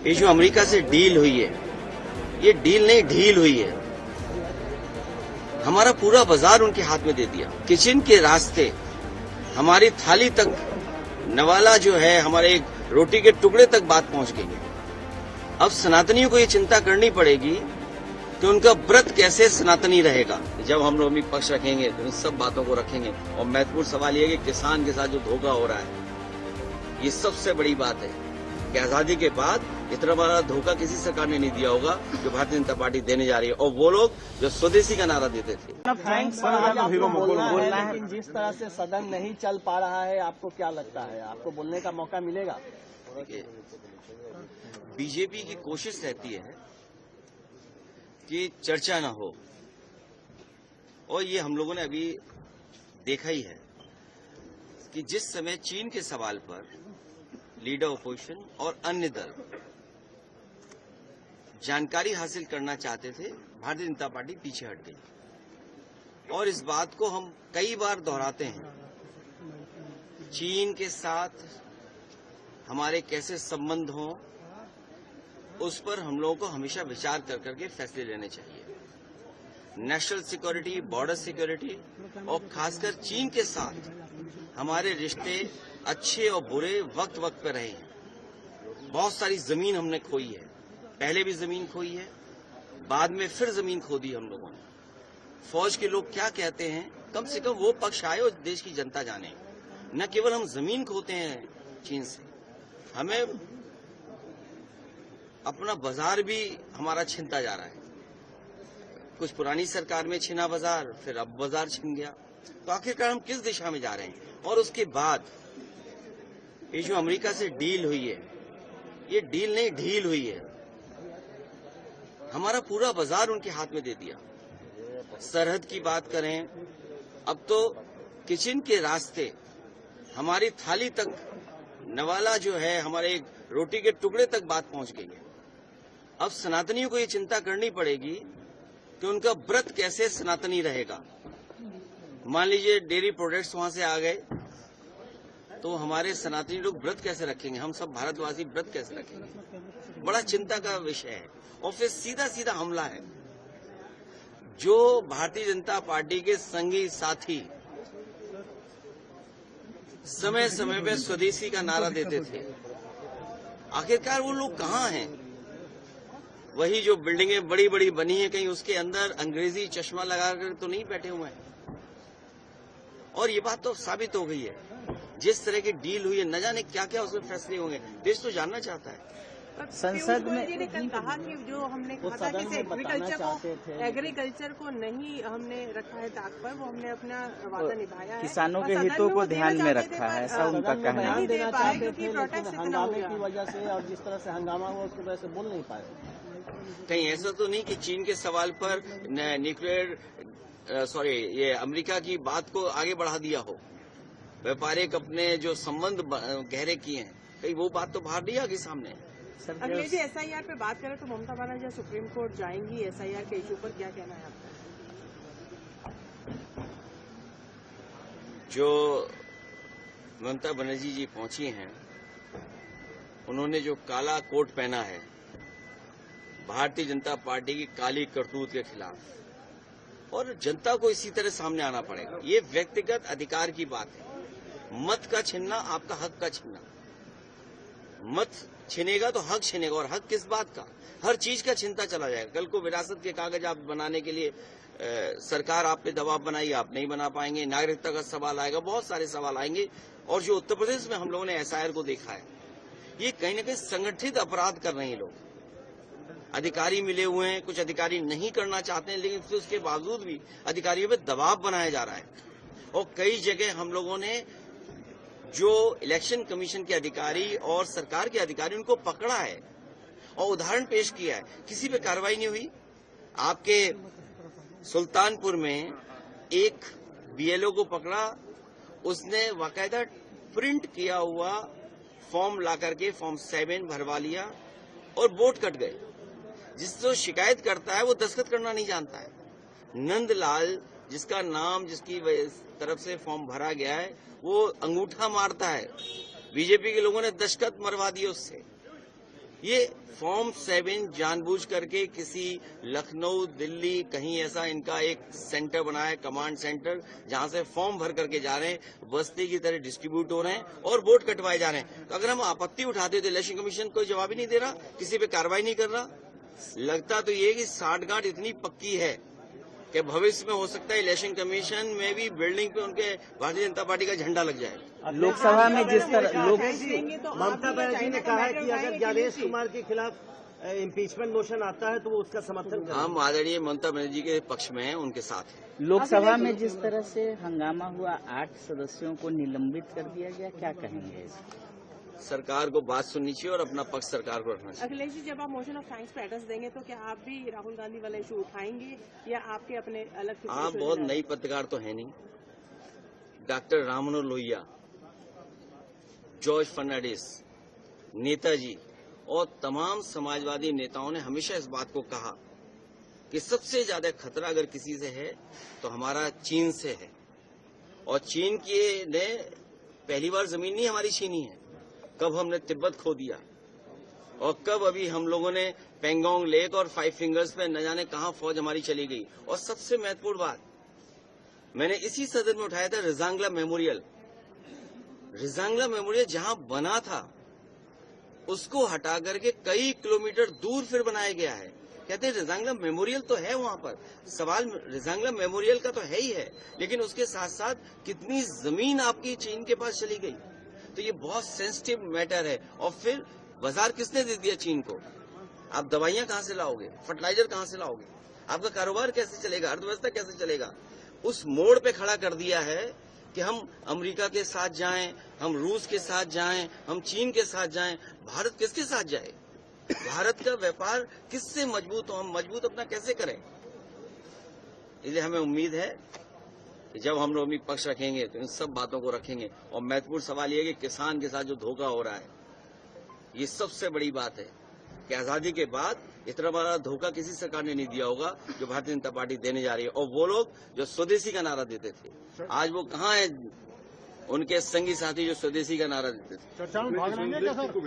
ये जो अमेरिका से डील हुई है, ये डील नहीं ढील हुई है। हमारा पूरा बाजार उनके हाथ में दे दिया। किचन के रास्ते हमारी थाली तक, नवाला जो है हमारे रोटी के टुकड़े तक बात पहुंच गई है। अब सनातनियों को ये चिंता करनी पड़ेगी कि उनका व्रत कैसे सनातनी रहेगा। जब हम लोग भी पक्ष रखेंगे तो इन सब बातों को रखेंगे। और महत्वपूर्ण सवाल ये है कि किसान के साथ जो धोखा हो रहा है, ये सबसे बड़ी बात है कि आजादी के बाद इतना बड़ा धोखा किसी सरकार ने नहीं दिया होगा जो भारतीय जनता पार्टी देने जा रही है। और वो लोग जो स्वदेशी का नारा देते थे। बोलना है, लेकिन जिस तरह से सदन नहीं चल पा रहा है, आपको क्या लगता है, आपको बोलने का मौका मिलेगा? बीजेपी की कोशिश रहती है कि चर्चा न हो, और ये हम लोगों ने अभी देखा ही है कि जिस समय चीन के सवाल पर लीडर ऑपोजिशन और अन्य दल जानकारी हासिल करना चाहते थे, भारतीय जनता पार्टी पीछे हट गई। और इस बात को हम कई बार दोहराते हैं, चीन के साथ हमारे कैसे संबंध हों, उस पर हम लोगों को हमेशा विचार कर करके फैसले लेने चाहिए। नेशनल सिक्योरिटी, बॉर्डर सिक्योरिटी और खासकर चीन के साथ हमारे रिश्ते अच्छे और बुरे वक्त वक्त पर रहे हैं। बहुत सारी जमीन हमने खोई है, पहले भी जमीन खोई है, बाद में फिर जमीन खो दी हम लोगों ने। फौज के लोग क्या कहते हैं, कम से कम वो पक्ष आए और देश की जनता जाने। न केवल हम जमीन खोते हैं चीन से, हमें अपना बाजार भी हमारा छिनता जा रहा है। कुछ पुरानी सरकार में छिना बाजार, फिर अब बाजार छिन गया। तो आखिरकार हम किस दिशा में जा रहे हैं? और उसके बाद ये जो अमेरिका से डील हुई है, ये डील नहीं ढील हुई है। हमारा पूरा बाजार उनके हाथ में दे दिया। सरहद की बात करें, अब तो किचन के रास्ते हमारी थाली तक, नवाला जो है हमारे रोटी के टुकड़े तक बात पहुंच गई है। अब सनातनियों को ये चिंता करनी पड़ेगी कि उनका व्रत कैसे सनातनी रहेगा। मान लीजिए डेयरी प्रोडक्ट्स वहां से आ गए, तो हमारे सनातनी लोग व्रत कैसे रखेंगे? हम सब भारतवासी व्रत कैसे रखेंगे? बड़ा चिंता का विषय है। और फिर सीधा सीधा हमला है। जो भारतीय जनता पार्टी के संगी साथी समय समय पे स्वदेशी का नारा देते थे, आखिरकार वो लोग कहाँ हैं? वही जो बिल्डिंगें बड़ी बड़ी बनी हैं, कहीं उसके अंदर अंग्रेजी चश्मा लगाकर तो नहीं बैठे हुए हैं। और ये बात तो साबित हो गई है, जिस तरह की डील हुई है, न जाने क्या क्या उसमें फैसले होंगे। देश तो जानना चाहता है। संसद में कल कहा कि जो हमने कहा था कि एग्रीकल्चर को नहीं हमने रखा है ताक पर, वो हमने अपना वादा निभाया है। किसानों के हितों को ध्यान में रखा है, ऐसा उनका कहना है। नहीं दे पाए क्योंकि प्रोटेस्ट हंगामे की वजह से और जिस तरह से हंगामा हुआ उसकी वजह से बोल नहीं पाए। कहीं ऐसा तो नहीं कि चीन के सवाल पर न्यूक्लियर ये अमेरिका की बात को आगे बढ़ा दिया हो, व्यापारिक अपने जो संबंध गहरे किए हैं, कहीं वो बात तो बाहर नहीं आ गई सामने। अखिलेश जी, एसआईआर पे बात करें तो ममता बनर्जी सुप्रीम कोर्ट जाएंगी एसआईआर के इशू पर, क्या कहना है आपका? जो ममता बनर्जी जी पहुंची हैं, उन्होंने जो काला कोट पहना है भारतीय जनता पार्टी की काली करतूत के खिलाफ, और जनता को इसी तरह सामने आना पड़ेगा। ये व्यक्तिगत अधिकार की बात है। मत का छीनना आपका हक का छीनना। मत छीनेगा तो हक छीनेगा, और हक किस बात का? हर चीज का छीनता चला जाएगा। कल को विरासत के कागज आप बनाने के लिए सरकार आप पे दबाव बनाई, आप नहीं बना पाएंगे। नागरिकता का सवाल आएगा, बहुत सारे सवाल आएंगे। और जो उत्तर प्रदेश में हम लोगों ने एसआईआर को देखा है, ये कहीं न कहीं संगठित अपराध कर रहे हैं लोग। अधिकारी मिले हुए हैं, कुछ अधिकारी नहीं करना चाहते हैं, लेकिन फिर उसके बावजूद भी अधिकारियों पे दबाव बनाया जा रहा है। और कई जगह हम लोगों ने जो इलेक्शन कमीशन के अधिकारी और सरकार के अधिकारी, उनको पकड़ा है और उदाहरण पेश किया है, किसी पे कार्रवाई नहीं हुई। आपके सुल्तानपुर में एक बीएलओ को पकड़ा, उसने बाकायदा प्रिंट किया हुआ फॉर्म ला करके फॉर्म 7 भरवा लिया और वोट कट गए। जिसको शिकायत करता है वो दस्तखत करना नहीं जानता है। नंदलाल, जिसका नाम जिसकी तरफ से फॉर्म भरा गया है, वो अंगूठा मारता है। बीजेपी के लोगों ने दस्तखत मरवा दिए उससे। ये फॉर्म 7 जानबूझ करके किसी लखनऊ, दिल्ली, कहीं ऐसा इनका एक सेंटर बना है, कमांड सेंटर, जहां से फॉर्म भर करके जा रहे हैं, बस्ती की तरह डिस्ट्रीब्यूट हो रहे हैं और वोट कटवाए जा रहे हैं। तो अगर हम आपत्ति उठाते तो इलेक्शन कमीशन कोई जवाब ही नहीं दे रहा, किसी पे कार्रवाई नहीं कर रहा। लगता तो ये कि साठगांठ इतनी पक्की है कि भविष्य में हो सकता है इलेक्शन कमीशन में भी बिल्डिंग पे उनके भारतीय जनता पार्टी का झंडा लग जाए। लोकसभा में जिस तरह ममता बनर्जी ने कहा है कि अगर ज्ञानेश कुमार के खिलाफ इम्पीचमेंट मोशन आता है तो वो उसका समर्थन करेंगे। हम आदरणीय ममता बनर्जी के पक्ष में हैं, उनके साथ हैं। लोकसभा में जिस तरह से हंगामा हुआ, 8 सदस्यों को निलंबित कर दिया गया, क्या कहेंगे? सरकार को बात सुननी चाहिए और अपना पक्ष सरकार को रखना चाहिए। अखिलेश जी, जब आप मोशन ऑफ थैंक्स पे एड्रेस देंगे तो क्या आप भी राहुल गांधी वाला इशू उठाएंगे या आपके अपने अलग? आप बहुत नई पत्रकार तो है नहीं। डॉक्टर राम मनोहर लोहिया, जॉर्ज फर्नांडिस, नेताजी और तमाम समाजवादी नेताओं ने हमेशा इस बात को कहा कि सबसे ज्यादा खतरा अगर किसी से है तो हमारा चीन से है। और चीन की ने पहली बार जमीन नहीं हमारी छीनी है। कब हमने तिब्बत खो दिया और कब अभी हम लोगों ने पेंगोंग लेक और 5 फिंगर्स पे न जाने कहां फौज हमारी चली गई। और सबसे महत्वपूर्ण बात मैंने इसी सदन में उठाया था, रिजांगला मेमोरियल। रिजांगला मेमोरियल जहां बना था उसको हटा करके कई किलोमीटर दूर फिर बनाया गया है। कहते हैं रिजांगला मेमोरियल तो है वहां पर, सवाल रिजांगला मेमोरियल का तो है ही है, लेकिन उसके साथ साथ कितनी जमीन आपकी चीन के पास चली गई। तो ये बहुत सेंसिटिव मैटर है। और फिर बाजार किसने दे दिया चीन को? आप दवाइयां कहां से लाओगे, फर्टिलाइजर कहां से लाओगे, आपका कारोबार कैसे चलेगा, अर्थव्यवस्था कैसे चलेगा? उस मोड़ पे खड़ा कर दिया है कि हम अमेरिका के साथ जाएं, हम रूस के साथ जाएं, हम चीन के साथ जाएं। भारत किसके साथ जाए? भारत का व्यापार किससे मजबूत हो? हम मजबूत अपना कैसे करें? इसलिए हमें उम्मीद है कि जब हम लोग अपनी पक्ष रखेंगे तो इन सब बातों को रखेंगे। और महत्वपूर्ण सवाल ये है कि किसान के साथ जो धोखा हो रहा है, ये सबसे बड़ी बात है कि आजादी के बाद इतना बड़ा धोखा किसी सरकार ने नहीं दिया होगा जो भारतीय जनता पार्टी देने जा रही है। और वो लोग जो स्वदेशी का नारा देते थे, आज वो कहाँ है? उनके संगी साथी जो स्वदेशी का नारा देते थे।